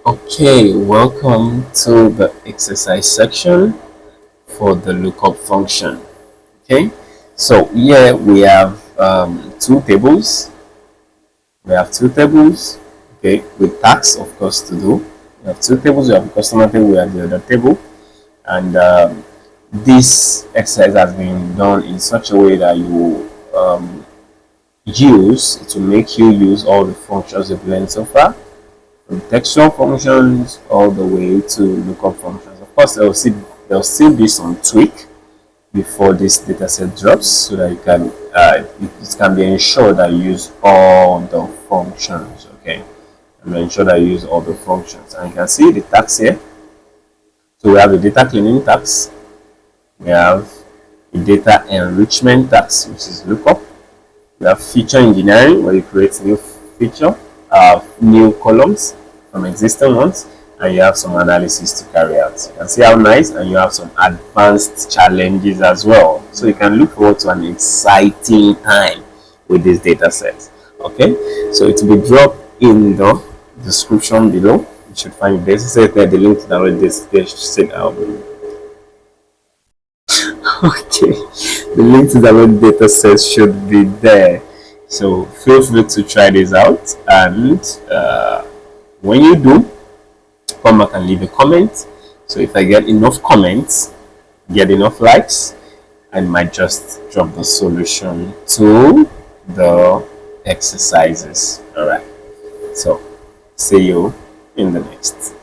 Okay, welcome to the exercise section for the lookup function. Okay, so here we have two tables. We have two tables, okay, with tags, of course, to do. We have two tables. We have the customer table, we have the other table, and this exercise has been done in such a way that you use to make you use all the functions you've learned so far, from textual functions all the way to lookup functions. Of course, there will still be some tweak before this dataset drops, so that it can be ensured that you use all the functions. Okay, and ensure that you use all the functions. And you can see the tags here. So we have the data cleaning tags. We have the data enrichment tags, which is lookup. We have feature engineering, where you create new feature, new columns from existing ones, and you have some analysis to carry out. You can see how nice, and you have some advanced challenges as well. So you can look forward to an exciting time with this data set. Okay, so it will be dropped in the description below. You should find the data set there, the link to download this data set. Okay, the link to download data set should be there. So feel free to try this out, and when you do, come back and leave a comment. So if I get enough comments, get enough likes, I might just drop the solution to the exercises. All right, so see you in the next.